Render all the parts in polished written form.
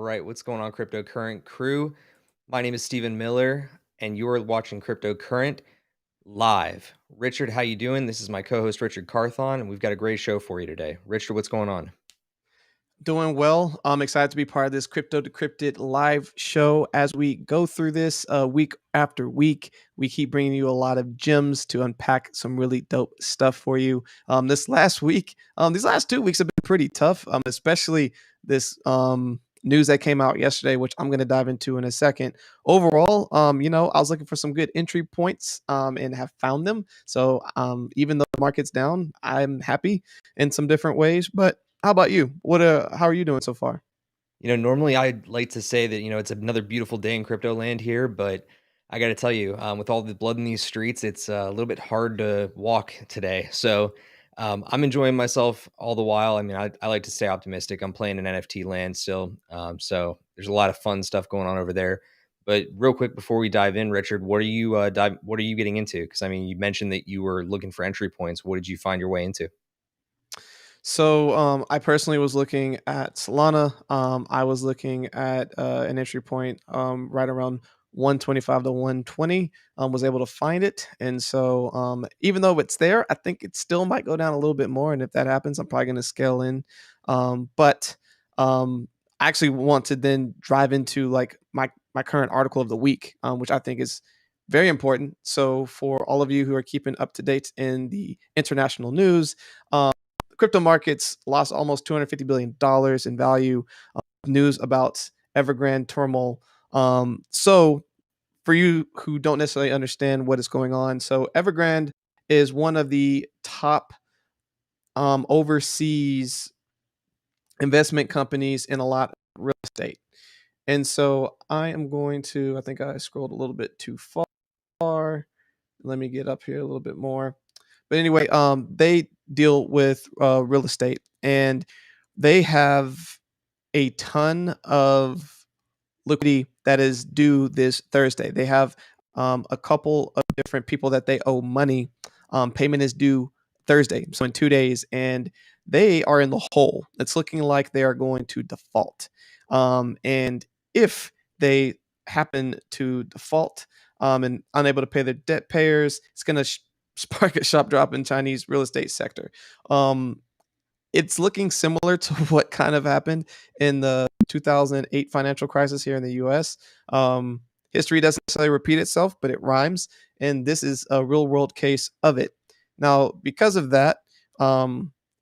right, what's going on, Cryptocurrent crew? My name is Stephen Miller, and you're watching Cryptocurrent live. Richard, how you doing? This is my co-host Richard Carthon, and we've got a great show for you today. Richard, what's going on? Doing well. I'm excited to be part of this Crypto Decrypted live show as we go through this week after week. We keep bringing you a lot of gems to unpack some really dope stuff for you. This last week, these last 2 weeks have been pretty tough, especially this news that came out yesterday, which I'm going to dive into in a second. Overall, I was looking for some good entry points and have found them. So even though the market's down, I'm happy in some different ways. But how about you? How are you doing so far? Normally I'd like to say that, it's another beautiful day in crypto land here, but I got to tell you, with all the blood in these streets, it's a little bit hard to walk today. So I'm enjoying myself all the while. I mean, I like to stay optimistic. I'm playing in NFT land still. So there's a lot of fun stuff going on over there. But real quick before we dive in, Richard, what are you getting into? Because I mean, you mentioned that you were looking for entry points. What did you find your way into? So I personally was looking at Solana. I was looking at an entry point right around 125 to 120. Was able to find it, and so even though it's there, I think it still might go down a little bit more. And if that happens, I'm probably going to scale in. But I actually want to then drive into like my current article of the week, which I think is very important. So for all of you who are keeping up to date in the international news. Crypto markets lost almost $250 billion in value. News about Evergrande Turmoil. So, for you who don't necessarily understand what is going on, so Evergrande is one of the top overseas investment companies in a lot of real estate. And so, I think I scrolled a little bit too far. Let me get up here a little bit more. But anyway, they deal with real estate, and they have a ton of liquidity that is due this Thursday. They have a couple of different people that they owe money. Payment is due Thursday, so in 2 days, and they are in the hole. It's looking like they are going to default. And if they happen to default and unable to pay their debt payers, it's going to spark a sharp drop in Chinese real estate sector. It's looking similar to what kind of happened in the 2008 financial crisis here in the US. History doesn't necessarily repeat itself, but it rhymes. And this is a real world case of it. Now, because of that,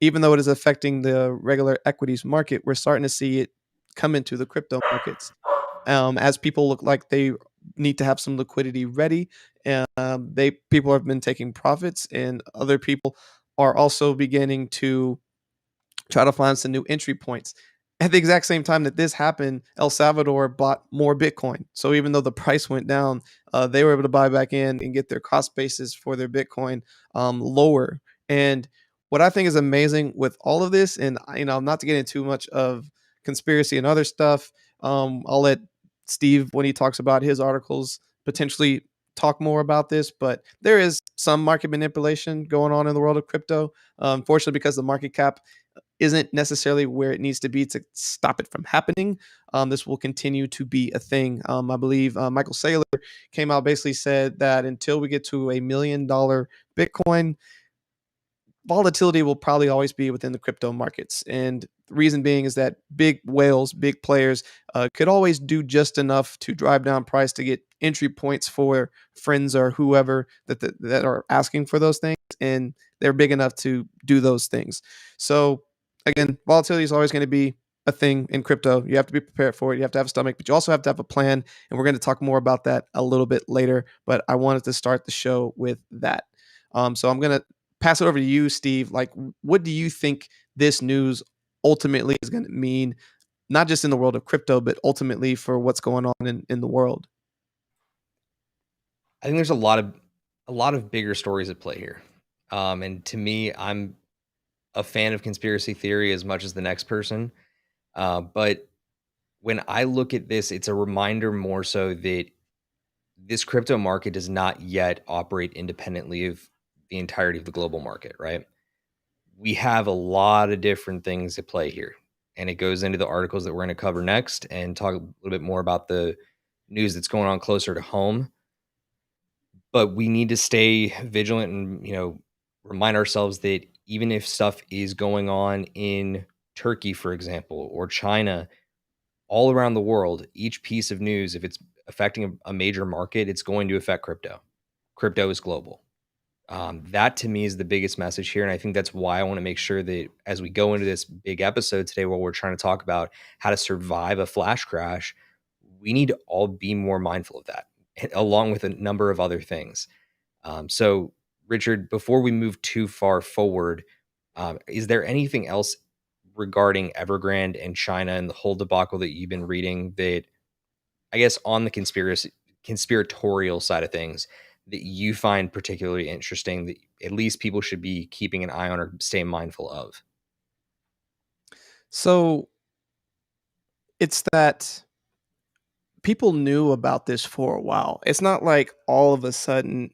even though it is affecting the regular equities market, we're starting to see it come into the crypto markets as people look like they need to have some liquidity ready. And people have been taking profits, and other people are also beginning to try to find some new entry points. At the exact same time that this happened, El Salvador bought more Bitcoin. So even though the price went down, they were able to buy back in and get their cost basis for their Bitcoin lower. And what I think is amazing with all of this, and not to get into too much of conspiracy and other stuff, I'll let Steve, when he talks about his articles, potentially talk more about this. But there is some market manipulation going on in the world of crypto. Unfortunately, because the market cap isn't necessarily where it needs to be to stop it from happening. This will continue to be a thing. I believe Michael Saylor came out, basically said that until we get to $1 million Bitcoin, volatility will probably always be within the crypto markets. And the reason being is that big whales, big players could always do just enough to drive down price to get entry points for friends or whoever that are asking for those things. And they're big enough to do those things. So again, volatility is always going to be a thing in crypto. You have to be prepared for it. You have to have a stomach, but you also have to have a plan. And we're going to talk more about that a little bit later. But I wanted to start the show with that. So I'm going to pass it over to you, Steve. Like, what do you think this news ultimately is going to mean, not just in the world of crypto, but ultimately for what's going on in the world? I think there's a lot of bigger stories at play here. And to me, I'm a fan of conspiracy theory as much as the next person. But when I look at this, it's a reminder more so that this crypto market does not yet operate independently of the entirety of the global market, right? We have a lot of different things at play here. and it goes into the articles that we're going to cover next and talk a little bit more about the news that's going on closer to home. But we need to stay vigilant and, remind ourselves that even if stuff is going on in Turkey, for example, or China, all around the world, each piece of news, if it's affecting a major market, it's going to affect crypto. Crypto is global. That to me is the biggest message here. And I think that's why I want to make sure that as we go into this big episode today, where we're trying to talk about how to survive a flash crash, we need to all be more mindful of that, along with a number of other things. So, Richard, before we move too far forward, is there anything else regarding Evergrande and China and the whole debacle that you've been reading that, I guess, on the conspiratorial side of things, that you find particularly interesting that at least people should be keeping an eye on or staying mindful of? So it's that people knew about this for a while. It's not like all of a sudden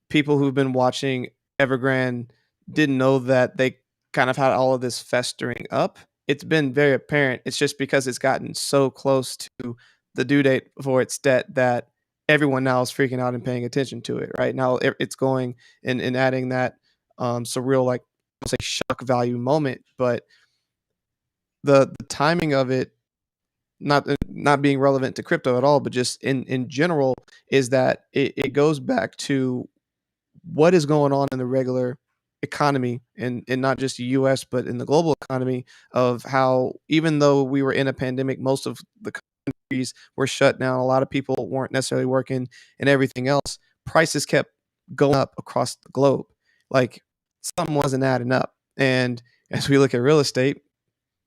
people who've been watching Evergrande didn't know that they kind of had all of this festering up. It's been very apparent. It's just because it's gotten so close to the due date for its debt that everyone now is freaking out and paying attention to it. Right now, it's going and adding that surreal, like, I'll say, shock value moment. But the timing of it, not being relevant to crypto at all, but just in general, is that it goes back to what is going on in the regular economy, and not just the US, but in the global economy, of how, even though we were in a pandemic, most of the countries were shut down, a lot of people weren't necessarily working and everything else, prices kept going up across the globe. Like, something wasn't adding up. And as we look at real estate,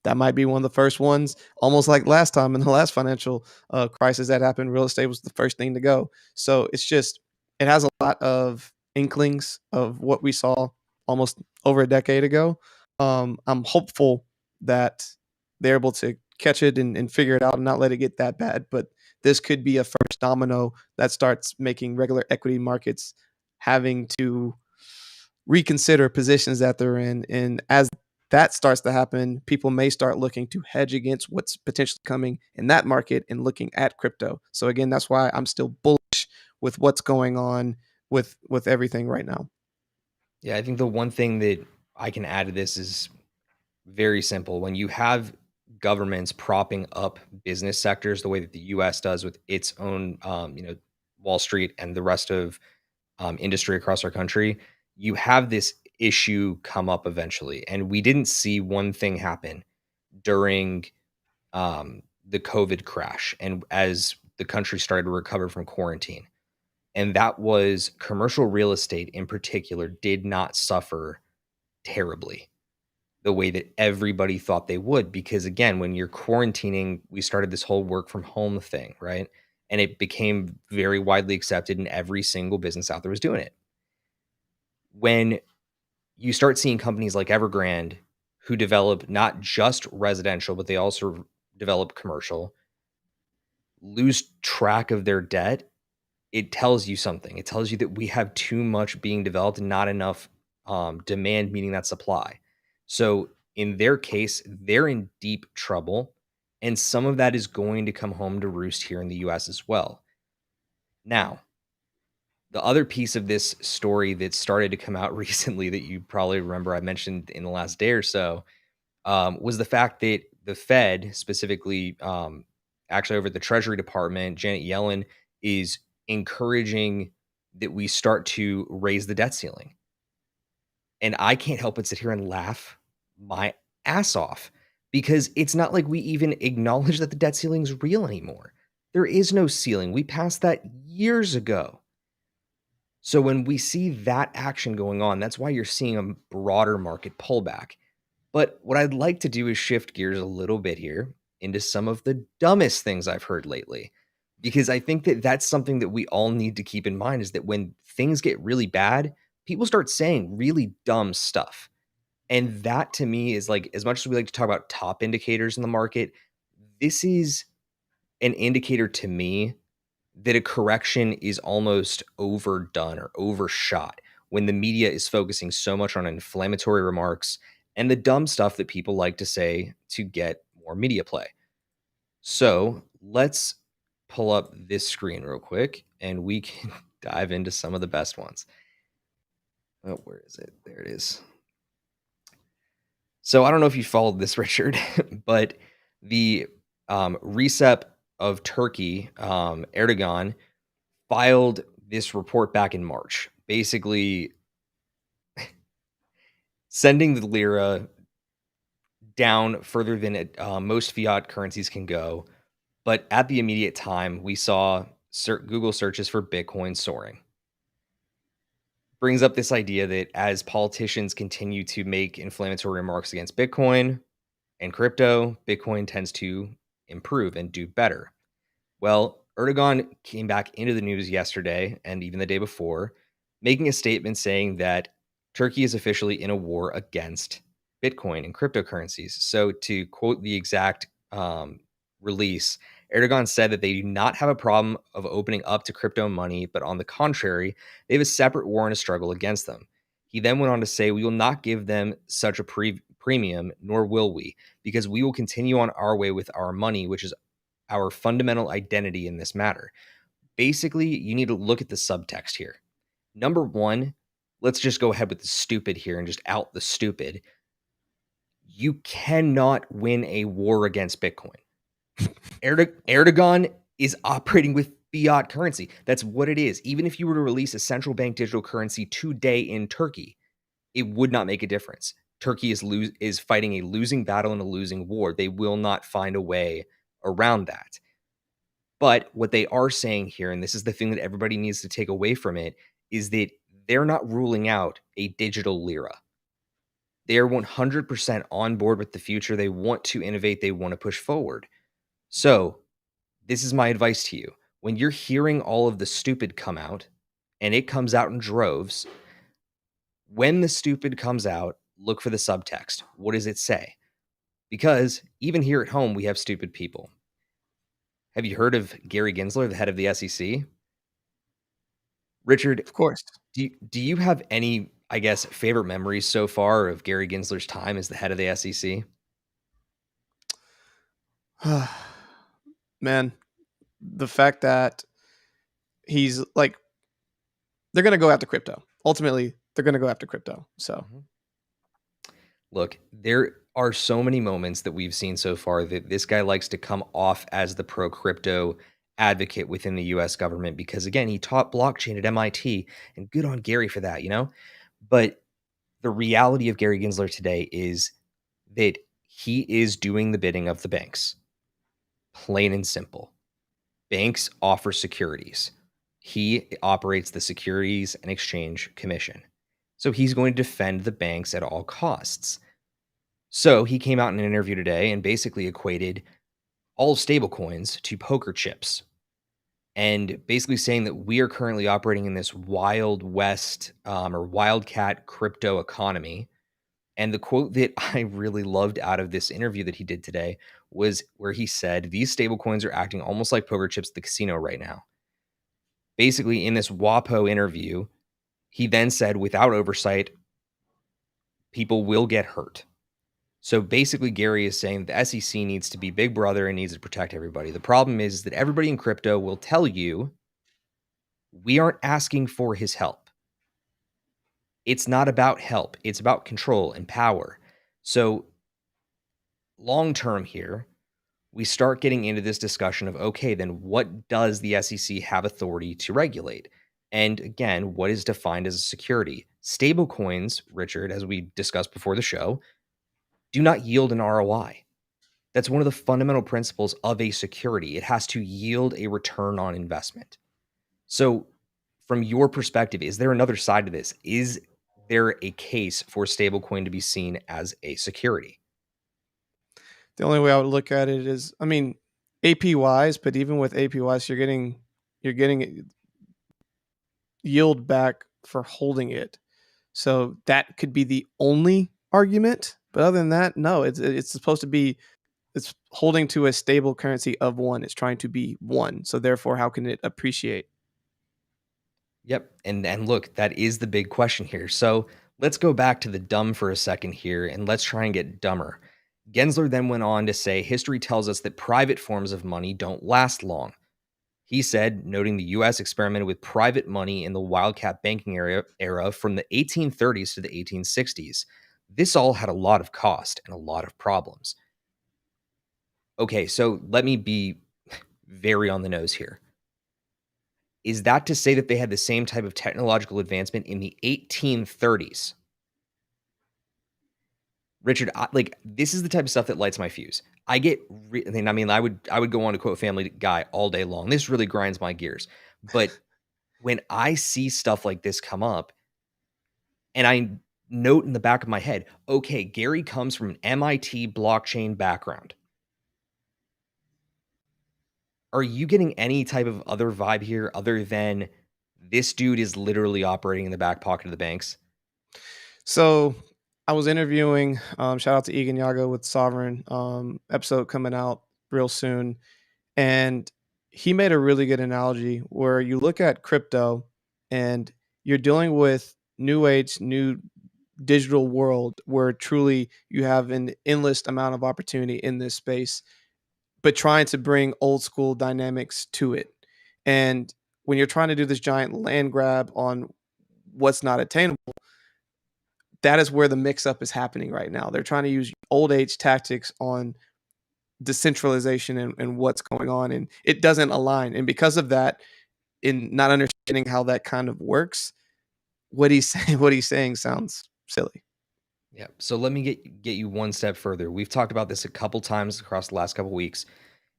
that might be one of the first ones, almost like last time in the last financial crisis that happened. Real estate was the first thing to go. So it's just, it has a lot of inklings of what we saw almost over a decade ago. I'm hopeful that they're able to catch it and figure it out and not let it get that bad. But this could be a first domino that starts making regular equity markets having to reconsider positions that they're in. And as that starts to happen, people may start looking to hedge against what's potentially coming in that market and looking at crypto. So again, that's why I'm still bullish with what's going on with everything right now. Yeah, I think the one thing that I can add to this is very simple. When you have governments propping up business sectors the way that the US does with its own, Wall Street and the rest of industry across our country, you have this issue come up eventually. And we didn't see one thing happen during the COVID crash and as the country started to recover from quarantine. And that was commercial real estate in particular did not suffer terribly the way that everybody thought they would. Because again, when you're quarantining, we started this whole work from home thing, right? And it became very widely accepted, and every single business out there was doing it. When you start seeing companies like Evergrande, who develop not just residential, but they also develop commercial, lose track of their debt, it tells you something. It tells you that we have too much being developed and not enough demand meeting that supply. So in their case, they're in deep trouble. And some of that is going to come home to roost here in the US as well. Now, the other piece of this story that started to come out recently that you probably remember I mentioned in the last day or so, was the fact that the Fed, specifically, actually over at the Treasury Department, Janet Yellen is encouraging that we start to raise the debt ceiling. And I can't help but sit here and laugh my ass off, because it's not like we even acknowledge that the debt ceiling is real anymore. There is no ceiling. We passed that years ago. So when we see that action going on, that's why you're seeing a broader market pullback. But what I'd like to do is shift gears a little bit here into some of the dumbest things I've heard lately, because I think that that's something that we all need to keep in mind, is that when things get really bad, people start saying really dumb stuff. And that to me is like, as much as we like to talk about top indicators in the market, this is an indicator to me that a correction is almost overdone or overshot when the media is focusing so much on inflammatory remarks and the dumb stuff that people like to say to get more media play. So let's pull up this screen real quick and we can dive into some of the best ones. Oh, where is it? There it is. So I don't know if you followed this, Richard, but the Recep of Turkey, Erdogan, filed this report back in March, basically sending the lira down further than most fiat currencies can go. But at the immediate time, we saw Google searches for Bitcoin soaring. Brings up this idea that as politicians continue to make inflammatory remarks against Bitcoin and crypto, Bitcoin tends to improve and do better. Well, Erdogan came back into the news yesterday and even the day before, making a statement saying that Turkey is officially in a war against Bitcoin and cryptocurrencies. So, to quote the exact release, Erdogan said that they do not have a problem of opening up to crypto money, but on the contrary, they have a separate war and a struggle against them. He then went on to say, "We will not give them such a premium, nor will we, because we will continue on our way with our money, which is our fundamental identity in this matter." Basically, you need to look at the subtext here. Number one, let's just go ahead with the stupid here and just out the stupid. You cannot win a war against Bitcoin. Erdogan is operating with fiat currency. That's what it is. Even if you were to release a central bank digital currency today in Turkey, it would not make a difference. Turkey is fighting a losing battle and a losing war. They will not find a way around that. But what they are saying here, and this is the thing that everybody needs to take away from it, is that they're not ruling out a digital lira. They're 100% on board with the future. They want to innovate, they want to push forward. So, this is my advice to you. When you're hearing all of the stupid come out, and it comes out in droves, when the stupid comes out, look for the subtext. What does it say? Because even here at home, we have stupid people. Have you heard of Gary Gensler, the head of the SEC? Richard, Of course. do you have any, I guess, favorite memories so far of Gary Gensler's time as the head of the SEC? Man, the fact that he's like, they're going to go after crypto. Ultimately, they're going to go after crypto. So, Mhm. Look, there are so many moments that we've seen so far that this guy likes to come off as the pro crypto advocate within the US government because, again, he taught blockchain at MIT, and good on Gary for that, you know? But the reality of Gary Gensler today is that he is doing the bidding of the banks, plain and simple. Banks offer securities. He operates the Securities and Exchange Commission. So he's going to defend the banks at all costs. So he came out in an interview today and basically equated all stablecoins to poker chips and basically saying that we are currently operating in this wild west or wildcat crypto economy. And the quote that I really loved out of this interview that he did today was where he said, "These stablecoins are acting almost like poker chips at the casino right now." Basically, in this WAPO interview, he then said, without oversight, people will get hurt. So basically, Gary is saying the SEC needs to be big brother and needs to protect everybody. The problem is that everybody in crypto will tell you we aren't asking for his help. It's not about help, it's about control and power. So, long term here, we start getting into this discussion of okay, then what does the SEC have authority to regulate? And again, what is defined as a security? Stablecoins, Richard, as we discussed before the show, do not yield an ROI. That's one of the fundamental principles of a security. It has to yield a return on investment. So, from your perspective, is there another side to this? Is there a case for stablecoin to be seen as a security? the only way I would look at it is, I mean, APYs, but even with APYs, you're getting yield back for holding it. So that could be the only argument. But other than that, no, it's supposed to be, it's holding to a stable currency of one. It's trying to be one. So therefore, how can it appreciate? Yep. And look, that is the big question here. So Let's go back to the dumb for a second here and let's try and get dumber. Gensler then went on to say history tells us that private forms of money don't last long. He said, noting the US experimented with private money in the wildcat banking era from the 1830s to the 1860s. This all had a lot of cost and a lot of problems. Okay, so let me be very on the nose here. Is that to say that they had the same type of technological advancement in the 1830s? Richard, this is the type of stuff that lights my fuse. I would go on to quote Family Guy all day long. This really grinds my gears. But when I see stuff like this come up, and I note in the back of my head, okay, Gary comes from an MIT blockchain background. Are you getting any type of other vibe here other than this dude is literally operating in the back pocket of the banks? So I was interviewing, shout out to Egan Yago with Sovereign, episode coming out real soon. And he made a really good analogy where you look at crypto and you're dealing with new age, new digital world where truly you have an endless amount of opportunity in this space, but trying to bring old school dynamics to it. And when you're trying to do this giant land grab on what's not attainable, that is where the mix up is happening right now. They're trying to use old age tactics on decentralization and what's going on, and it doesn't align. And because of that, in not understanding how that kind of works, what he's saying sounds silly. Yeah. So let me get you one step further. We've talked about this a couple times across the last couple weeks,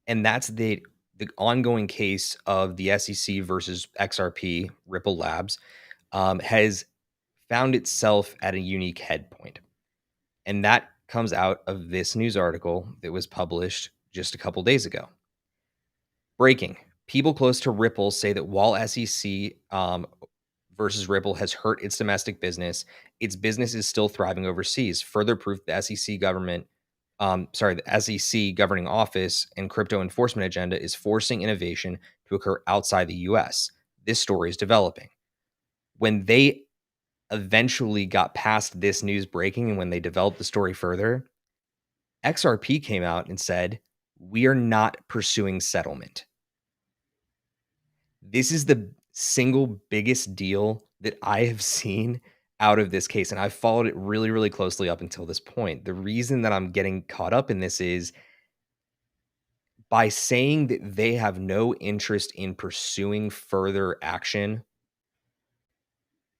and that's the ongoing case of the SEC versus XRP Ripple Labs has found itself at a unique head point. And that comes out of this news article that was published just a couple days ago. Breaking. People close to Ripple say that while SEC versus Ripple has hurt its business is still thriving overseas. Further proof the the SEC governing office and crypto enforcement agenda is forcing innovation to occur outside the US. This story is developing. When they eventually got past this news breaking and when they developed the story further, XRP came out and said, "We are not pursuing settlement." This is the single biggest deal that I have seen out of this case, and I've followed it really, really closely up until this point. The reason that I'm getting caught up in this is by saying that they have no interest in pursuing further action.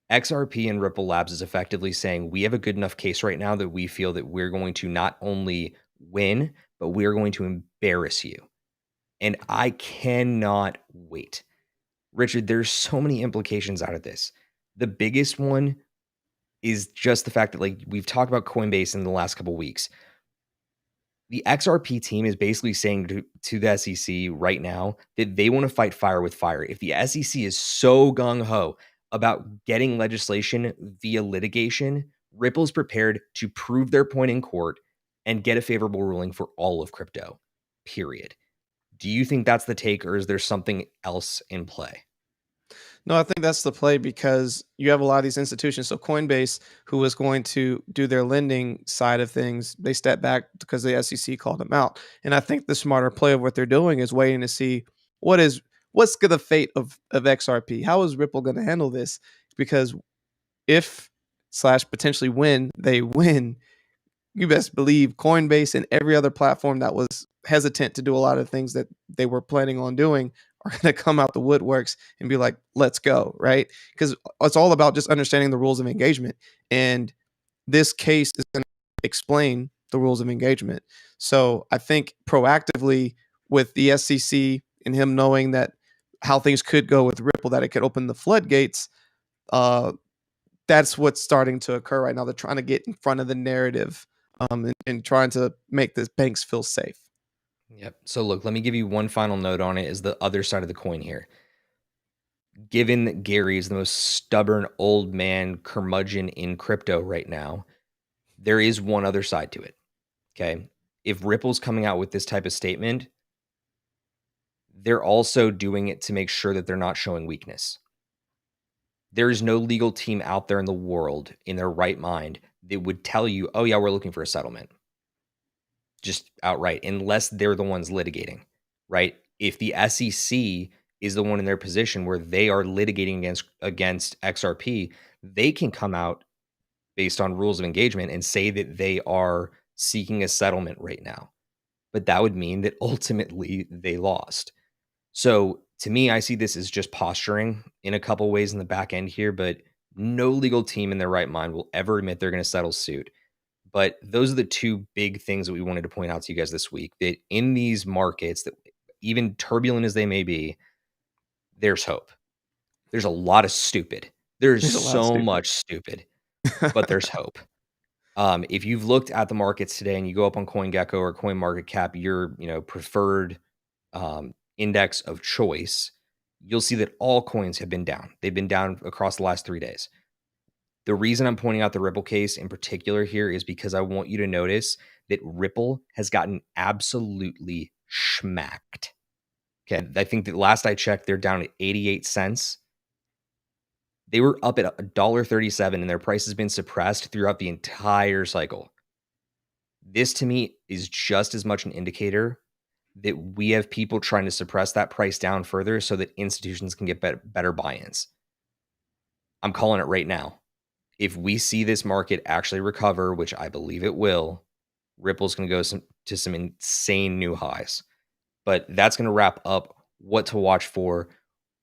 XRP and Ripple Labs is effectively saying we have a good enough case right now that we feel that we're going to not only win, but we are going to embarrass you. And I cannot wait. Richard, there's so many implications out of this. The biggest one is just the fact that, like, we've talked about Coinbase in the last couple of weeks. The XRP team is basically saying to the SEC right now that they want to fight fire with fire. If the SEC is so gung ho about getting legislation via litigation, Ripple's prepared to prove their point in court and get a favorable ruling for all of crypto, period. Do you think that's the take, or is there something else in play? No, I think that's the play because you have a lot of these institutions. So Coinbase, who was going to do their lending side of things, they stepped back because the SEC called them out. And I think the smarter play of what they're doing is waiting to see what is what's the fate of XRP. How is Ripple going to handle this? Because if slash potentially when they win, you best believe Coinbase and every other platform that was hesitant to do a lot of things that they were planning on doing are going to come out the woodworks and be like, let's go, right? Because it's all about just understanding the rules of engagement. And this case is going to explain the rules of engagement. So I think proactively with the SEC and him knowing that how things could go with Ripple, that it could open the floodgates. That's what's starting to occur right now. They're trying to get in front of the narrative, and trying to make the banks feel safe. Yep. So look, let me give you one final note on it as the other side of the coin here. Given that Gary is the most stubborn old man curmudgeon in crypto right now, there is one other side to it. Okay. If Ripple's coming out with this type of statement, they're also doing it to make sure that they're not showing weakness. There is no legal team out there in the world in their right mind that would tell you, oh, yeah, we're looking for a settlement just outright, unless they're the ones litigating, right? If the SEC is the one in their position where they are litigating against XRP, they can come out based on rules of engagement and say that they are seeking a settlement right now. But that would mean that ultimately they lost. So to me, I see this as just posturing in a couple ways in the back end here, but no legal team in their right mind will ever admit they're going to settle suit. But those are the two big things that we wanted to point out to you guys this week, that in these markets, that even turbulent as they may be, there's hope. There's a lot of stupid. There's There's a lot of so stupid. much stupid, but there's hope. If you've looked at the markets today and you go up on CoinGecko or CoinMarketCap, your preferred index of choice, you'll see that all coins have been down. They've been down across the last 3 days. The reason I'm pointing out the Ripple case in particular here is because I want you to notice that Ripple has gotten absolutely schmacked. Okay, I think that last I checked, they're down at 88 cents. They were up at $1.37 and their price has been suppressed throughout the entire cycle. This to me is just as much an indicator that we have people trying to suppress that price down further so that institutions can get better buy-ins. I'm calling it right now. If we see this market actually recover, which I believe it will, Ripple's going to go to some insane new highs. But that's going to wrap up what to watch for.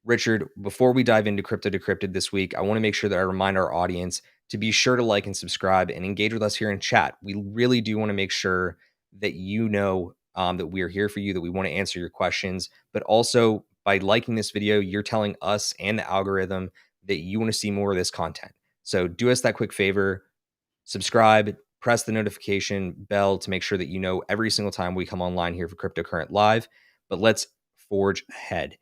Richard, before we dive into Crypto Decrypted this week, I want to make sure that I remind our audience to be sure to like and subscribe and engage with us here in chat. We really do want to make sure that you know that we are here for you, that we want to answer your questions, but also by liking this video, you're telling us and the algorithm that you want to see more of this content. So do us that quick favor, subscribe, press the notification bell to make sure that you know every single time we come online here for Cryptocurrent Live. But let's forge ahead.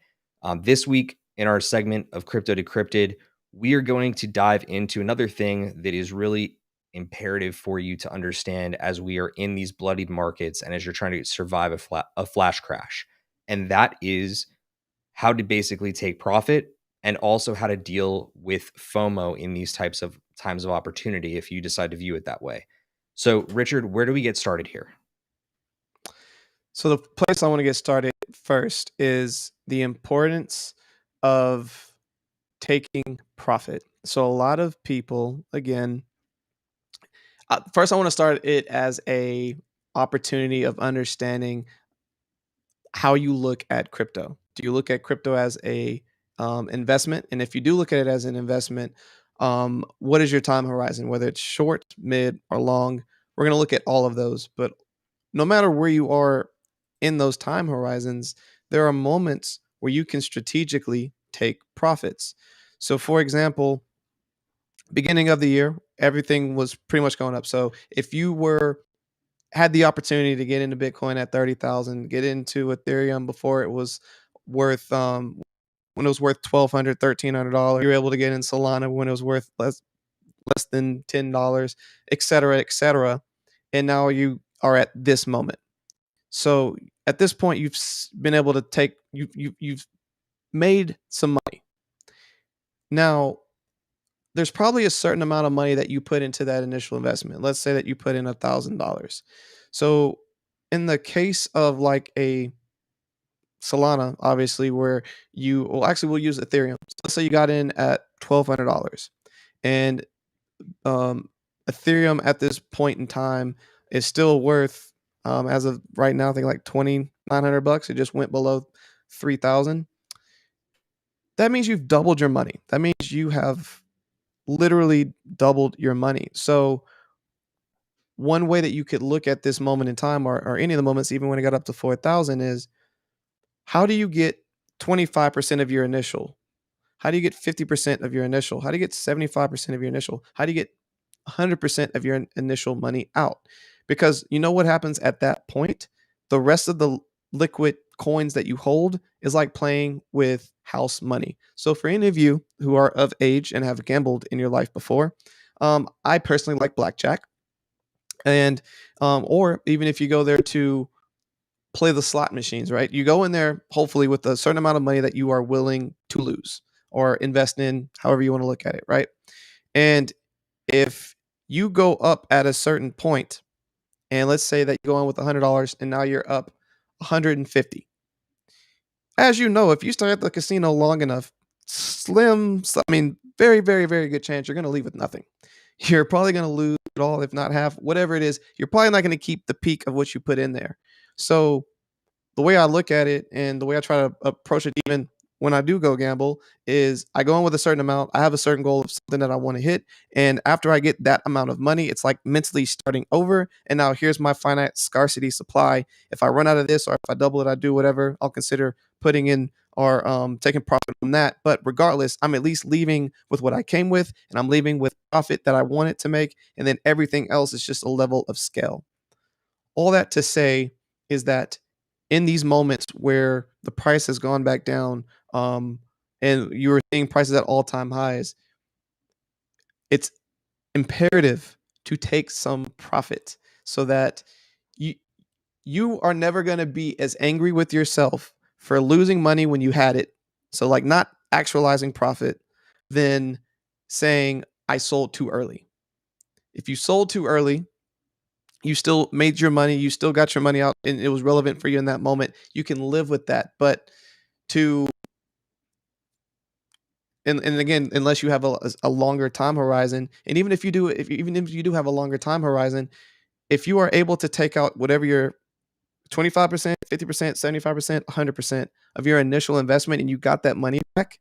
This week in our segment of Crypto Decrypted, we are going to dive into another thing that is really imperative for you to understand as we are in these bloodied markets and as you're trying to survive a flash crash. And that is how to basically take profit and also how to deal with FOMO in these types of times of opportunity if you decide to view it that way. So, Richard, where do we get started here? So the place I want to get started first is the importance of taking profit. So a lot of people, again, first I want to start it as a opportunity of understanding how you look at crypto. Do you look at crypto as a investment? And if you do look at it as an investment, what is your time horizon? Whether it's short, mid, or long, we're going to look at all of those. But no matter where you are in those time horizons, there are moments where you can strategically take profits. So, for example, beginning of the year, everything was pretty much going up. So, if you were had the opportunity to get into Bitcoin at 30,000, get into Ethereum before it was worth when it was worth $1,200, $1,300, you were able to get in Solana when it was worth less than $10, et cetera, et cetera. And now you are at this moment. So at this point, you've been able to take you've made some money. Now, there's probably a certain amount of money that you put into that initial investment. Let's say that you put in $1,000. So in the case of like a Solana, obviously, where we'll use Ethereum. So let's say you got in at $1,200, and um, Ethereum at this point in time is still worth, as of right now, I think like $2,900. It just went below 3,000. That means you've doubled your money. That means you have literally doubled your money. So one way that you could look at this moment in time, or any of the moments, even when it got up to 4,000, is how do you get 25% of your initial? How do you get 50% of your initial? How do you get 75% of your initial? How do you get 100% of your initial money out? Because you know what happens at that point? The rest of the liquid coins that you hold is like playing with house money. So for any of you who are of age and have gambled in your life before, I personally like blackjack. And or even if you go there to play the slot machines, right? You go in there hopefully with a certain amount of money that you are willing to lose. or invest in, however you want to look at it, right? And if you go up at a certain point, and let's say that you go on with $100 and now you're up 150. As you know, if you stay at the casino long enough, I mean, very, very, very good chance you're going to leave with nothing. You're probably going to lose it all, if not half, whatever it is. You're probably not going to keep the peak of what you put in there. So the way I look at it and the way I try to approach it, even when I do go gamble, is I go in with a certain amount. I have a certain goal of something that I want to hit. And after I get that amount of money, it's like mentally starting over. And now here's my finite scarcity supply. If I run out of this or if I double it, I do whatever, I'll consider putting in or taking profit from that. But regardless, I'm at least leaving with what I came with, and I'm leaving with profit that I wanted to make. And then everything else is just a level of scale. All that to say is that in these moments where the price has gone back down, and you are seeing prices at all-time highs, it's imperative to take some profit so that you you are never going to be as angry with yourself for losing money when you had it. So like not actualizing profit, than saying I sold too early. If you sold too early, you still made your money, you still got your money out, and it was relevant for you in that moment. You can live with that. But to and again, unless you have a longer time horizon, and even if you do, even if you do have a longer time horizon, if you are able to take out whatever your 25%, 50%, 75%, 100% of your initial investment, and you got that money back,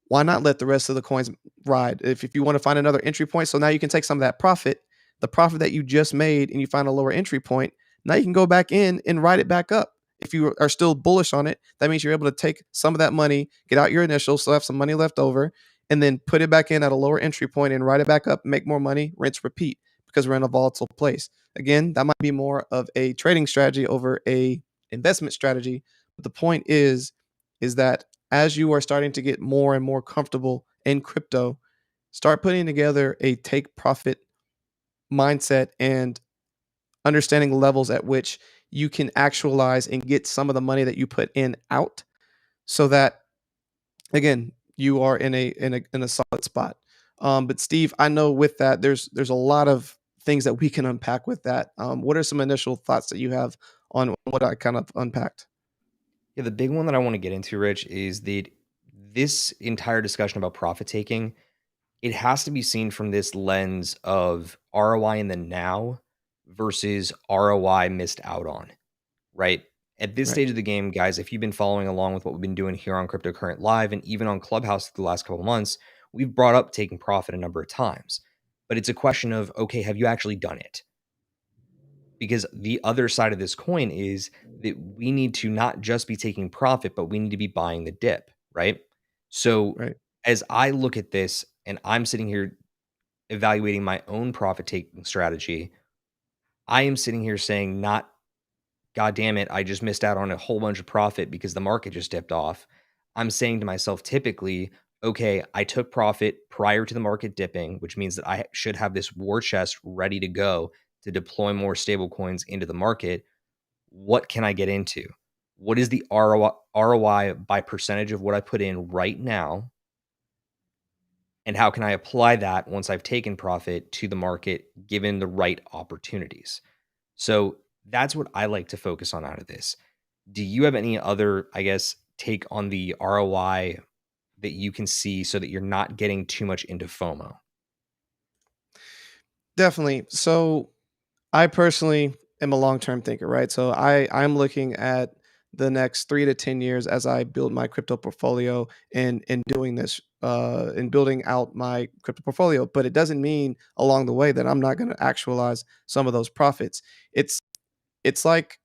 why not let the rest of the coins ride? If you want to find another entry point, so now you can take some of that profit, the profit that you just made, and you find a lower entry point. Now you can go back in and ride it back up. If you are still bullish on it, that means you're able to take some of that money, get out your initial, still have some money left over, and then put it back in at a lower entry point and ride it back up, make more money, rinse, repeat, because we're in a volatile place. Again, that might be more of a trading strategy over a investment strategy. But the point is that as you are starting to get more and more comfortable in crypto, start putting together a take profit mindset and understanding levels at which you can actualize and get some of the money that you put in out, so that again you are in a solid spot. But Steve, I know with that there's a lot of things that we can unpack with that. What are some initial thoughts that you have on what I kind of unpacked? Yeah, the big one that I want to get into, Rich, is that this entire discussion about profit taking, it has to be seen from this lens of ROI in the now versus ROI missed out on, right? At this Right. stage of the game, guys, if you've been following along with what we've been doing here on Crypto Current Live and even on Clubhouse the last couple of months, we've brought up taking profit a number of times. But it's a question of, okay, have you actually done it? Because the other side of this coin is that we need to not just be taking profit, but we need to be buying the dip, right? So Right. as I look at this and I'm sitting here evaluating my own profit taking strategy, I am sitting here saying, not, God damn it, I just missed out on a whole bunch of profit because the market just dipped off. I'm saying to myself, typically, okay, I took profit prior to the market dipping, which means that I should have this war chest ready to go to deploy more stable coins into the market. What can I get into? What is the ROI by percentage of what I put in right now? And how can I apply that once I've taken profit to the market given the right opportunities? So that's what I like to focus on out of this. Do you have any other, I guess, take on the ROI that you can see so that you're not getting too much into FOMO? Definitely. So I personally am a long-term thinker, right? So I'm looking at the next 3 to 10 years as I build my crypto portfolio and doing this and building out my crypto portfolio. But it doesn't mean along the way that I'm not going to actualize some of those profits. It's it's like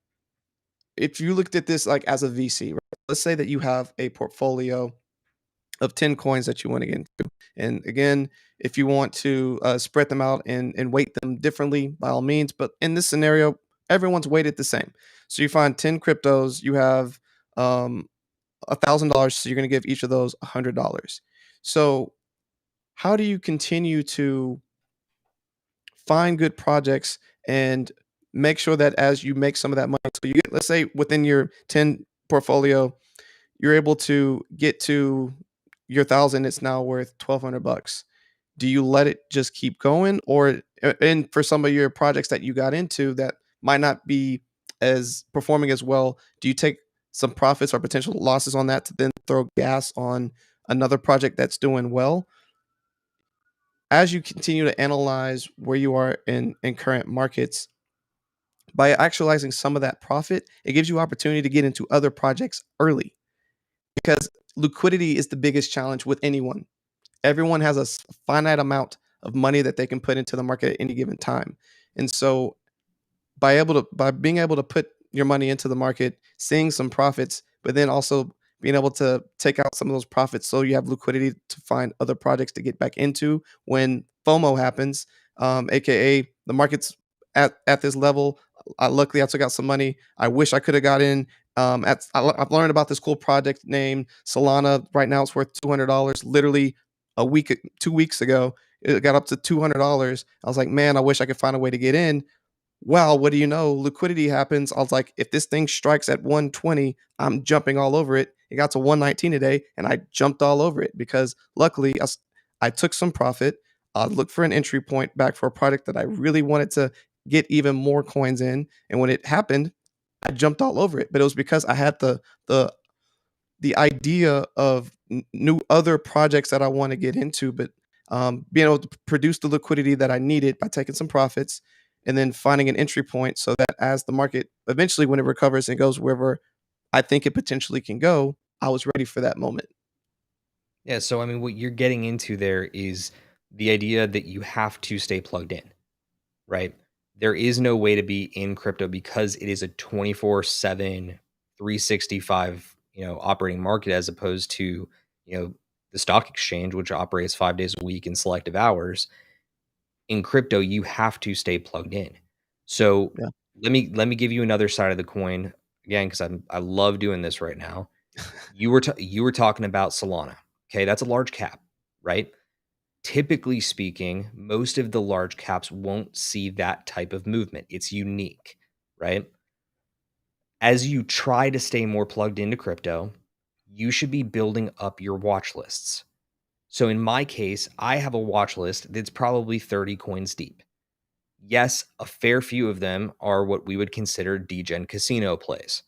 if you looked at this like as a VC, right? Let's say that you have a portfolio of 10 coins that you want to get into. And again, if you want to spread them out and weight them differently, by all means. But in this scenario, everyone's weighted the same. So you find 10 cryptos, you have $1,000. So you're going to give each of those $100. So how do you continue to find good projects and make sure that as you make some of that money, so you get, let's say within your 10 portfolio, you're able to get to your 1,000, it's now worth $1,200. Do you let it just keep going, or and for some of your projects that you got into that might not be as performing as well, do you take some profits or potential losses on that to then throw gas on another project that's doing well? As you continue to analyze where you are in current markets, by actualizing some of that profit, it gives you opportunity to get into other projects early, because liquidity is the biggest challenge with anyone. Everyone has a finite amount of money that they can put into the market at any given time. And so by being able to put your money into the market, seeing some profits, but then also being able to take out some of those profits so you have liquidity to find other projects to get back into when FOMO happens, aka the market's at this level. Luckily, I took out some money. I wish I could have got in. I've learned about this cool project named Solana. Right now, it's worth $200. Literally a week, 2 weeks ago, it got up to $200. I was like, man, I wish I could find a way to get in. Well, what do you know? Liquidity happens. I was like, if this thing strikes at 120, I'm jumping all over it. It got to 119 today, and I jumped all over it because luckily I took some profit. I looked for an entry point back for a product that I really wanted to get even more coins in. And when it happened, I jumped all over it. But it was because I had the the idea of new other projects that I want to get into, but being able to produce the liquidity that I needed by taking some profits and then finding an entry point so that as the market eventually, when it recovers and goes wherever I think it potentially can go, I was ready for that moment. Yeah, so I mean, what you're getting into there is the idea that you have to stay plugged in, right? There is no way to be in crypto because it is a 24/7, 365, operating market as opposed to, you know, the stock exchange, which operates 5 days a week in selective hours. In crypto, you have to stay plugged in. So Yeah. let me give you another side of the coin again, because I love doing this right now. You were talking about Solana. Okay, that's a large cap, right? Typically speaking, most of the large caps won't see that type of movement. It's unique, right? As you try to stay more plugged into crypto, you should be building up your watch lists. So in my case, I have a watch list that's probably 30 coins deep. Yes, a fair few of them are what we would consider degen casino plays.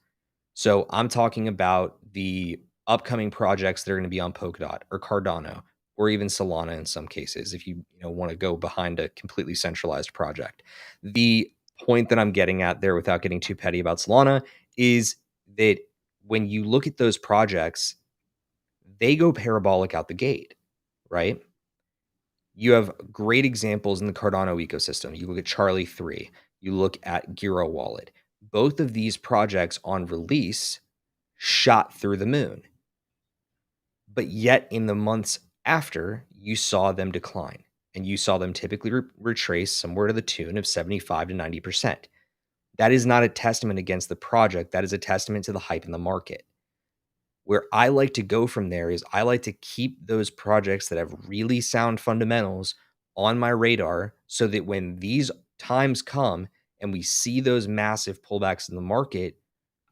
So I'm talking about the upcoming projects that are going to be on Polkadot or Cardano or even Solana in some cases, if you want to go behind a completely centralized project. The point that I'm getting at there, without getting too petty about Solana, is that when you look at those projects, they go parabolic out the gate, right? You have great examples in the Cardano ecosystem. You look at Charlie 3, you look at Giro Wallet. Both of these projects on release shot through the moon. But yet, in the months after, you saw them decline and you saw them typically retrace somewhere to the tune of 75 to 90%. That is not a testament against the project. That is a testament to the hype in the market. Where I like to go from there is I like to keep those projects that have really sound fundamentals on my radar so that when these times come and we see those massive pullbacks in the market,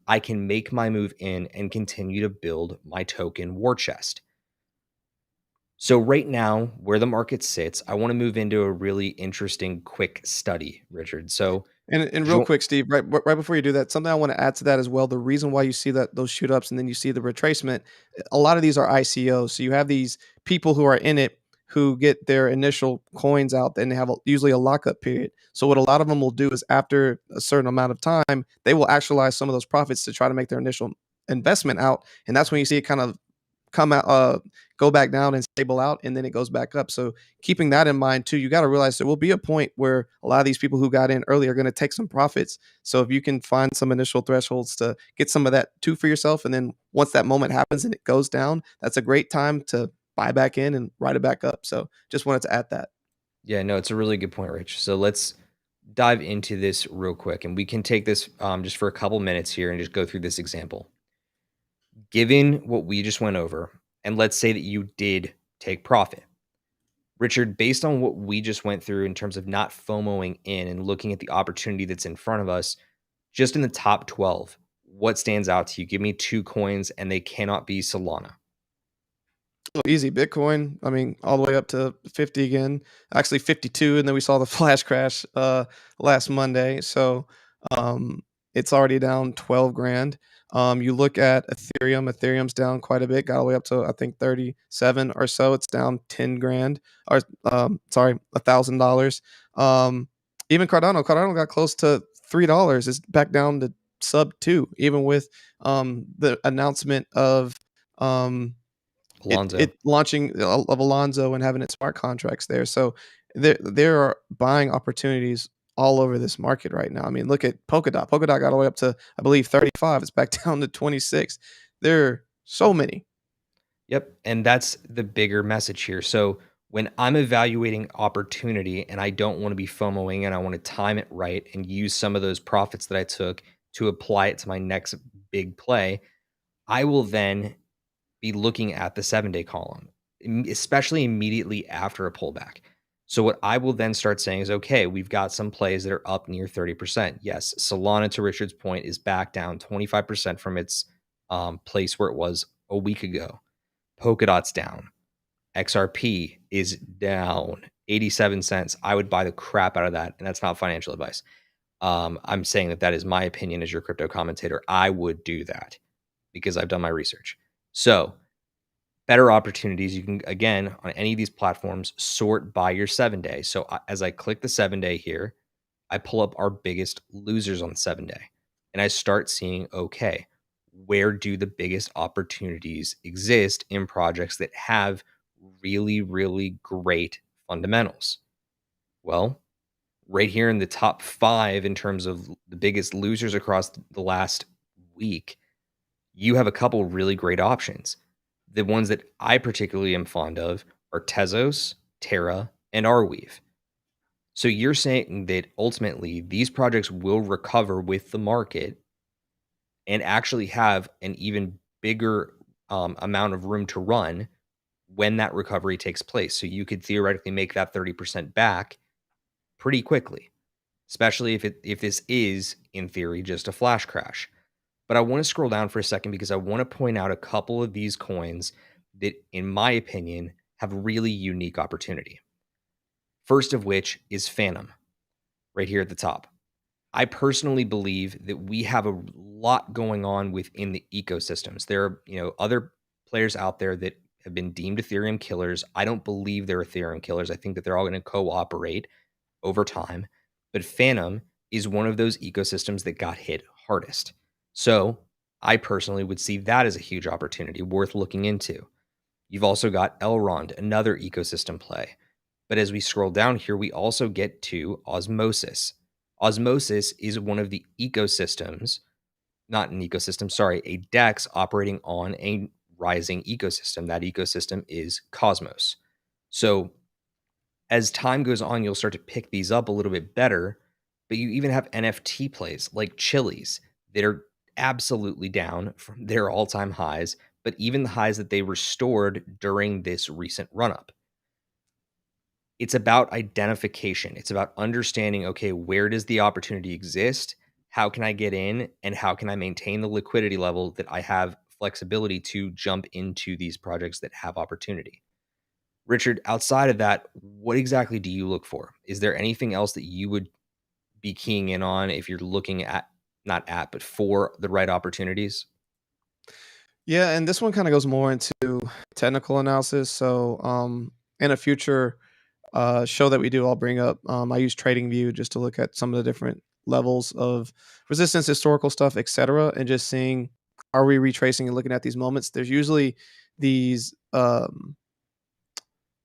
I can make my move in and continue to build my token war chest. So right now, where the market sits, I want to move into a really interesting quick study, Richard. So, And real jo- quick, Steve, right before you do that, something I want to add to that as well. The reason why you see that those shoot ups and then you see the retracement, a lot of these are ICOs. So you have these people who are in it who get their initial coins out, and they have usually a lockup period. So what a lot of them will do is after a certain amount of time, they will actualize some of those profits to try to make their initial investment out, and that's when you see it kind of come out, go back down and stable out, and then it goes back up. So keeping that in mind too, you got to realize there will be a point where a lot of these people who got in early are going to take some profits. So if you can find some initial thresholds to get some of that too for yourself, and then once that moment happens and it goes down, that's a great time to buy back in and ride it back up. So just wanted to add that. yeah, no, it's a really good point, Rich. So let's dive into this real quick, and we can take this just for a couple minutes here and just go through this example. Given what we just went over, and let's say that you did take profit, Richard, based on what we just went through in terms of not FOMOing in and looking at the opportunity that's in front of us, just in the top 12, What stands out to you? Give me 2 coins, and they cannot be Solana. Oh, easy. Bitcoin, I mean, all the way up to 50 again, actually 52, and then we saw the flash crash last Monday. So it's already down 12 grand. You look at Ethereum's down quite a bit, got all the way up to I think 37 or so. It's down 10 grand, or sorry, $1,000. Even Cardano got close to $3. It's back down to sub two, even with the announcement of um, Alonzo. it launching of Alonzo and having its smart contracts there. So there are buying opportunities all over this market right now. I mean, look at Polkadot. Polkadot got all the way up to I believe 35. It's back down to 26. There are so many. Yep, and that's the bigger message here. So when I'm evaluating opportunity and I don't want to be FOMOing and I want to time it right and use some of those profits that I took to apply it to my next big play, I will then be looking at the 7-day column, especially immediately after a pullback. So what I will then start saying is, okay, we've got some plays that are up near 30%. Yes, Solana, to Richard's point, is back down 25% from its place where it was a week ago. Polkadot's down. XRP is down 87 cents. I would buy the crap out of that. And that's not financial advice. I'm saying that that is my opinion as your crypto commentator. I would do that because I've done my research. So, better opportunities. You can, again, on any of these platforms, sort by your 7-day. So, as I click the 7-day here, I pull up our biggest losers on the 7-day and I start seeing, okay, where do the biggest opportunities exist in projects that have really, really great fundamentals? Well, right here in the top 5 in terms of the biggest losers across the last week, you have a couple really great options. The ones that I particularly am fond of are Tezos, Terra, and Arweave. So you're saying that ultimately these projects will recover with the market and actually have an even bigger amount of room to run when that recovery takes place. So you could theoretically make that 30% back pretty quickly, especially if this is in theory just a flash crash. But I want to scroll down for a second because I want to point out a couple of these coins that, in my opinion, have really unique opportunity. First of which is Phantom, right here at the top. I personally believe that we have a lot going on within the ecosystems. There are, other players out there that have been deemed Ethereum killers. I don't believe they're Ethereum killers. I think that they're all going to cooperate over time. But Phantom is one of those ecosystems that got hit hardest. So I personally would see that as a huge opportunity worth looking into. You've also got Elrond, another ecosystem play. But as we scroll down here, we also get to Osmosis. Osmosis is one of the ecosystems, not an ecosystem, sorry, a DEX operating on a rising ecosystem. That ecosystem is Cosmos. So as time goes on, you'll start to pick these up a little bit better. But you even have NFT plays like Chili's that are absolutely down from their all time highs, but even the highs that they restored during this recent run up. It's about identification. It's about understanding, okay, where does the opportunity exist? How can I get in? And how can I maintain the liquidity level that I have flexibility to jump into these projects that have opportunity? Richard, outside of that, what exactly do you look for? Is there anything else that you would be keying in on if you're looking at, not at, but for the right opportunities? Yeah, and this one kind of goes more into technical analysis. So in a future show that we do, I'll bring up. I use TradingView just to look at some of the different levels of resistance, historical stuff, etc., and just seeing are we retracing and looking at these moments. There's usually these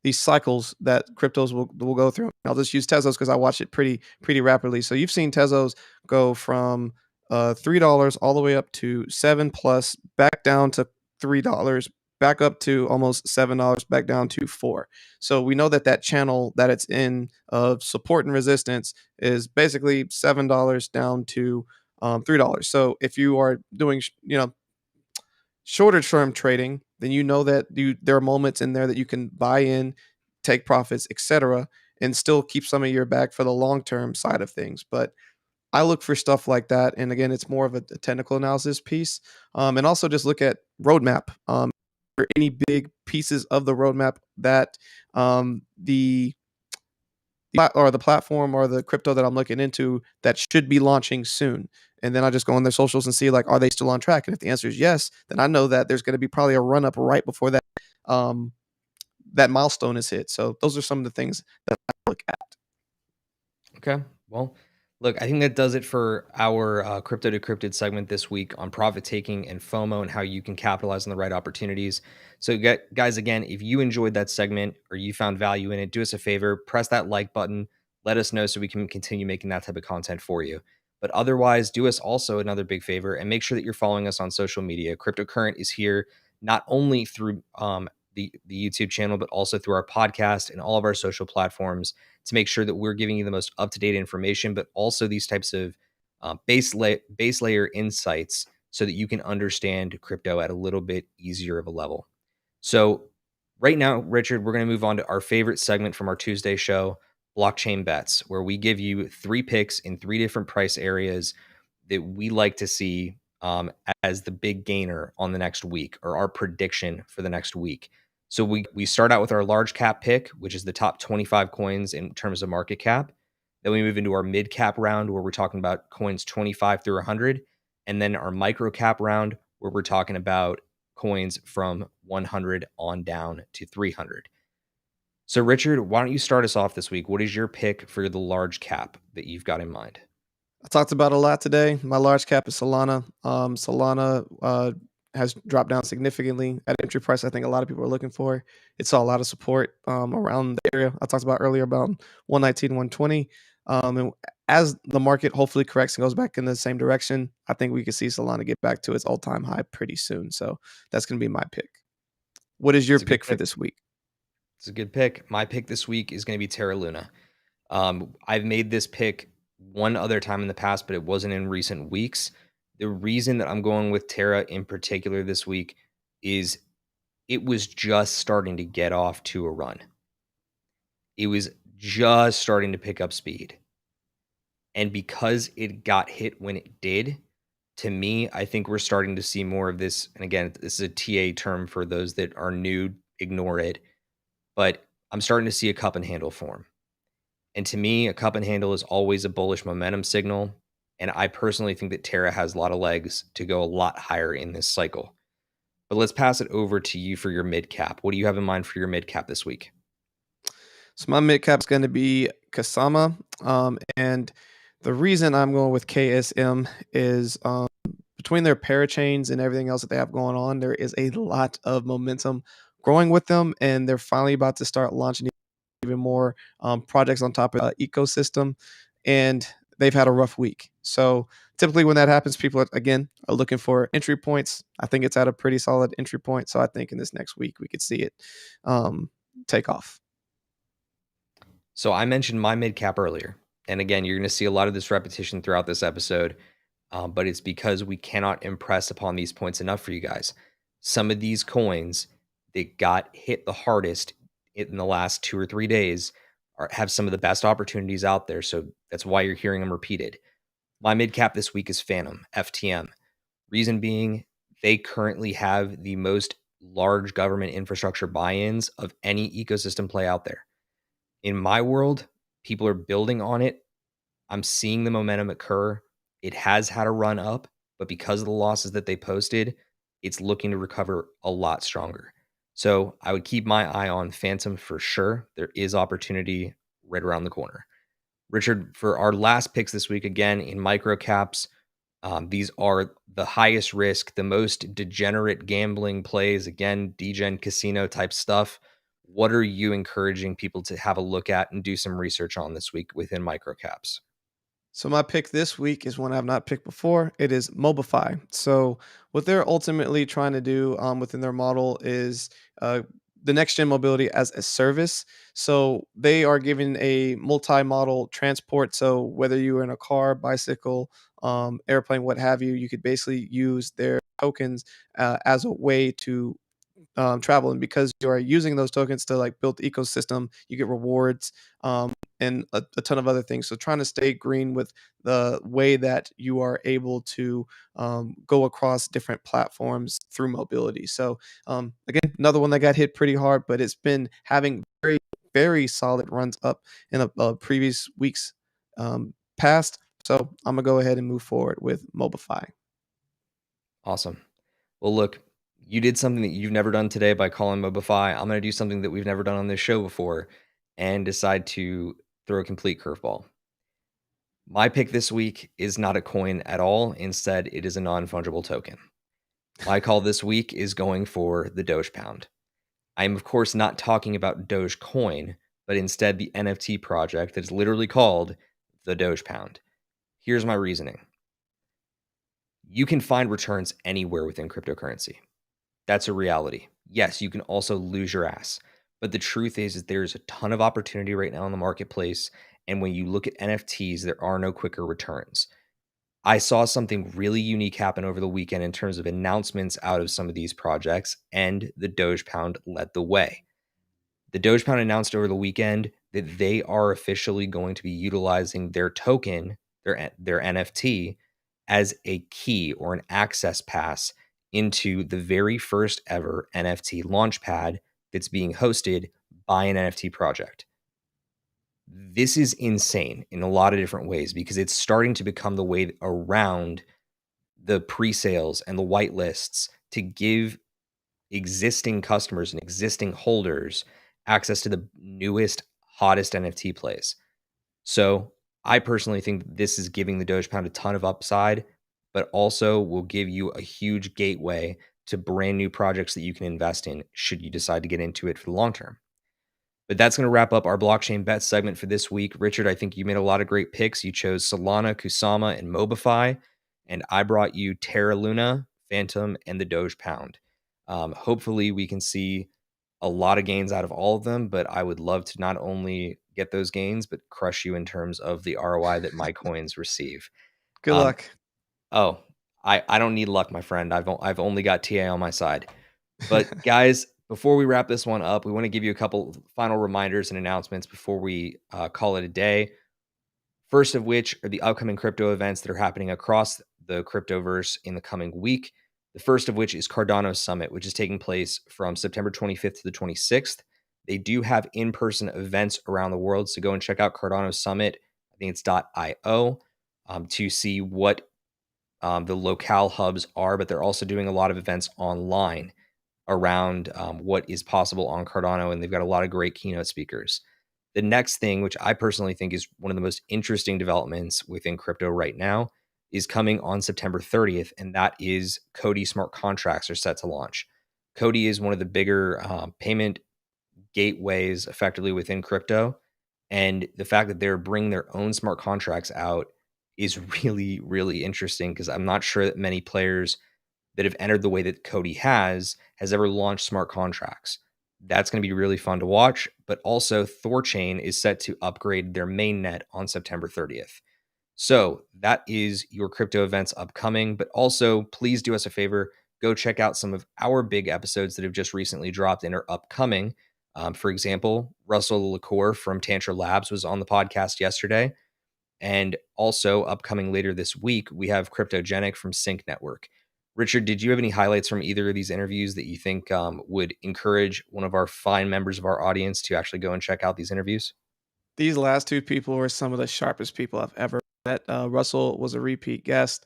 these cycles that cryptos will go through. I'll just use Tezos because I watch it pretty rapidly. So you've seen Tezos go from $3 all the way up to 7 plus, back down to $3, back up to almost $7, back down to 4. So we know that that channel that it's in of support and resistance is basically $7 down to $3. So if you are doing shorter term trading, then you know that there are moments in there that you can buy in, take profits, etc., and still keep some of your back for the long term side of things. But I look for stuff like that, and again, it's more of a technical analysis piece, and also just look at roadmap, or any big pieces of the roadmap that the platform or the crypto that I'm looking into that should be launching soon. And then I just go on their socials and see, like, are they still on track? And if the answer is yes, then I know that there's going to be probably a run up right before um, that milestone is hit. So those are some of the things that I look at. Okay. Well, look, I think that does it for our crypto decrypted segment this week on profit taking and FOMO and how you can capitalize on the right opportunities. So, guys, again, if you enjoyed that segment or you found value in it, do us a favor, press that like button. Let us know so we can continue making that type of content for you. But otherwise, do us also another big favor and make sure that you're following us on social media. Cryptocurrent is here not only through the YouTube channel, but also through our podcast and all of our social platforms to make sure that we're giving you the most up-to-date information, but also these types of base layer insights so that you can understand crypto at a little bit easier of a level. So right now, Richard, we're going to move on to our favorite segment from our Tuesday show, blockchain bets, where we give you 3 picks in 3 different price areas that we like to see as the big gainer on the next week, or our prediction for the next week. So we start out with our large cap pick, which is the top 25 coins in terms of market cap. Then we move into our mid cap round where we're talking about coins 25 through 100, and then our micro cap round where we're talking about coins from 100 on down to 300. So Richard, why don't you start us off this week? What is your pick for the large cap that you've got in mind? I talked about a lot today. My large cap is Solana. Solana has dropped down significantly at entry price. I think a lot of people are looking for. It saw a lot of support around the area I talked about earlier, about 119, 120. And as the market hopefully corrects and goes back in the same direction, I think we could see Solana get back to its all-time high pretty soon. So that's going to be my pick. What is your It's a good pick for pick. this week? It's a good pick. My pick this week is going to be Terra Luna. I've made this pick one other time in the past, but it wasn't in recent weeks. The reason that I'm going with Terra in particular this week is it was just starting to get off to a run. It was just starting to pick up speed. And because it got hit when it did, to me, I think we're starting to see more of this. And again, this is a TA term for those that are new, ignore it. But I'm starting to see a cup and handle form. And to me, a cup and handle is always a bullish momentum signal. And I personally think that Terra has a lot of legs to go a lot higher in this cycle. But let's pass it over to you for your mid cap. What do you have in mind for your mid cap this week? So my mid cap is going to be Kasama, and the reason I'm going with KSM is between their parachains and everything else that they have going on, there is a lot of momentum growing with them, and they're finally about to start launching even more projects on top of the ecosystem, and they've had a rough week. So typically when that happens, people are looking for entry points. I think it's at a pretty solid entry point, so I think in this next week we could see it take off. So I mentioned my mid cap earlier. And again, you're going to see a lot of this repetition throughout this episode, but it's because we cannot impress upon these points enough for you guys. Some of these coins that got hit the hardest in the last 2 or 3 days have some of the best opportunities out there. So that's why you're hearing them repeated. My mid cap this week is Phantom, FTM. Reason being, they currently have the most large government infrastructure buy ins of any ecosystem play out there. In my world, people are building on it. I'm seeing the momentum occur. It has had a run up, but because of the losses that they posted, it's looking to recover a lot stronger. So I would keep my eye on Phantom for sure. There is opportunity right around the corner. Richard, for our last picks this week, again in micro caps, these are the highest risk, the most degenerate gambling plays, again, degen casino type stuff. What are you encouraging people to have a look at and do some research on this week within microcaps? So my pick this week is one I've not picked before. It is Mobify. So what they're ultimately trying to do within their model is the next gen mobility as a service. So they are giving a multi-model transport. So whether you're in a car, bicycle, airplane, what have you, you could basically use their tokens as a way to travel, and because you are using those tokens to like build the ecosystem, you get rewards, and a ton of other things. So trying to stay green with the way that you are able to go across different platforms through mobility. So again, another one that got hit pretty hard, but it's been having very solid runs up in a previous weeks past. So I'm gonna go ahead and move forward with Mobify. Awesome. Well, look, you did something that you've never done today by calling Mobify. I'm going to do something that we've never done on this show before and decide to throw a complete curveball. My pick this week is not a coin at all. Instead, it is a non fungible token. My call this week is going for the Doge Pound. I am, of course, not talking about Dogecoin, but instead the NFT project that is literally called the Doge Pound. Here's my reasoning. You can find returns anywhere within cryptocurrency. That's a reality. Yes, you can also lose your ass. But the truth is there's a ton of opportunity right now in the marketplace. And when you look at NFTs, there are no quicker returns. I saw something really unique happen over the weekend in terms of announcements out of some of these projects, and the Doge Pound led the way. The Doge Pound announced over the weekend that they are officially going to be utilizing their token, their NFT, as a key or an access pass into the very first ever NFT launchpad that's being hosted by an NFT project. This is insane in a lot of different ways because it's starting to become the way around the pre-sales and the whitelists to give existing customers and existing holders access to the newest, hottest NFT plays. So I personally think this is giving the Doge Pound a ton of upside, but also will give you a huge gateway to brand new projects that you can invest in should you decide to get into it for the long term. But that's going to wrap up our blockchain bet segment for this week. Richard, I think you made a lot of great picks. You chose Solana, Kusama, and Mobify, and I brought you Terra Luna, Phantom, and the Doge Pound. Hopefully, we can see a lot of gains out of all of them, but I would love to not only get those gains, but crush you in terms of the ROI that my coins receive. Good Um, luck. oh, I don't need luck, my friend. I've only got TA on my side. But guys, before we wrap this one up, we want to give you a couple final reminders and announcements before we call it a day. First of which are the upcoming crypto events that are happening across the cryptoverse in the coming week. The first of which is Cardano Summit, which is taking place from September 25th to the 26th. They do have in-person events around the world, so go and check out Cardano Summit. I think it's .io to see what the locale hubs are, but they're also doing a lot of events online around what is possible on Cardano, and they've got a lot of great keynote speakers. The next thing, which I personally think is one of the most interesting developments within crypto right now, is coming on September 30th, and that is Cody smart contracts are set to launch. Cody is one of the bigger payment gateways effectively within crypto, and the fact that they're bringing their own smart contracts out is really, really interesting because I'm not sure that many players that have entered the way that Cody has ever launched smart contracts. That's going to be really fun to watch. But also, Thorchain is set to upgrade their mainnet on September 30th. So that is your crypto events upcoming. But also, please do us a favor. Go check out some of our big episodes that have just recently dropped and are upcoming. For example, Russell LaCour from Tantra Labs was on the podcast yesterday. And also upcoming later this week, we have Cryptogenic from Sync Network. Richard, did you have any highlights from either of these interviews that you think would encourage one of our fine members of our audience to actually go and check out these interviews? These last two people were some of the sharpest people I've ever met. Russell was a repeat guest.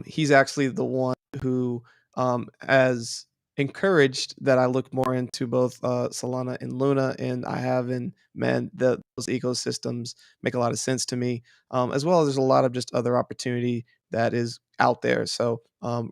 He's actually the one who has encouraged that I look more into both Solana and Luna, and I have, and man, those ecosystems make a lot of sense to me. As well as there's a lot of just other opportunity that is out there. So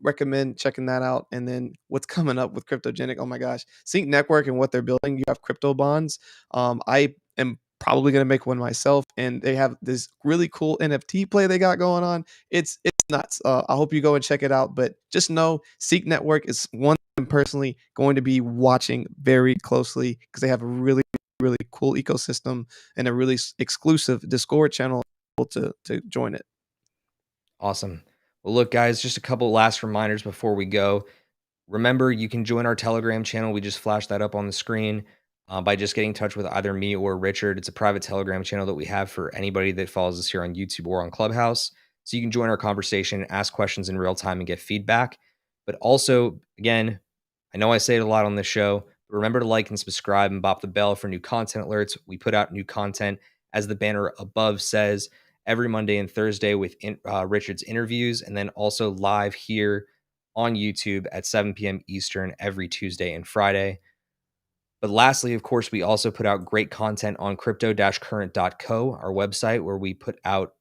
recommend checking that out. And then what's coming up with Cryptogenic? Oh my gosh, Sync Network and what they're building. You have crypto bonds. I am probably going to make one myself, and they have this really cool NFT play they got going on. It's nuts. I hope you go and check it out, but just know Seek Network is one I'm personally going to be watching very closely because they have a really cool ecosystem and a really exclusive Discord channel to join it. Awesome. Well, look, guys, just a couple last reminders before we go. Remember, you can join our Telegram channel. We just flashed that up on the screen by just getting in touch with either me or Richard. It's a private Telegram channel that we have for anybody that follows us here on YouTube or on Clubhouse. So you can join our conversation, ask questions in real time, and get feedback. But also, again, I know I say it a lot on this show, but remember to like and subscribe and bop the bell for new content alerts. We put out new content, as the banner above says, every Monday and Thursday with Richard's interviews, and then also live here on YouTube at 7 p.m. Eastern every Tuesday and Friday. But lastly, of course, we also put out great content on crypto-current.co, our website, where we put out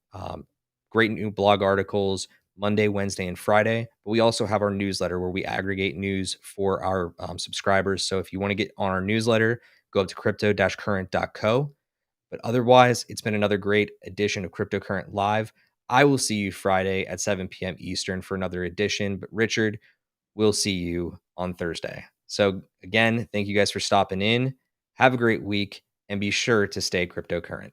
great new blog articles Monday, Wednesday, and Friday. But we also have our newsletter where we aggregate news for our subscribers. So if you want to get on our newsletter, go up to crypto-current.co. But otherwise, it's been another great edition of Cryptocurrent Live. I will see you Friday at 7 p.m. Eastern for another edition. But Richard, we'll see you on Thursday. So, again, thank you guys for stopping in. Have a great week and be sure to stay cryptocurrent.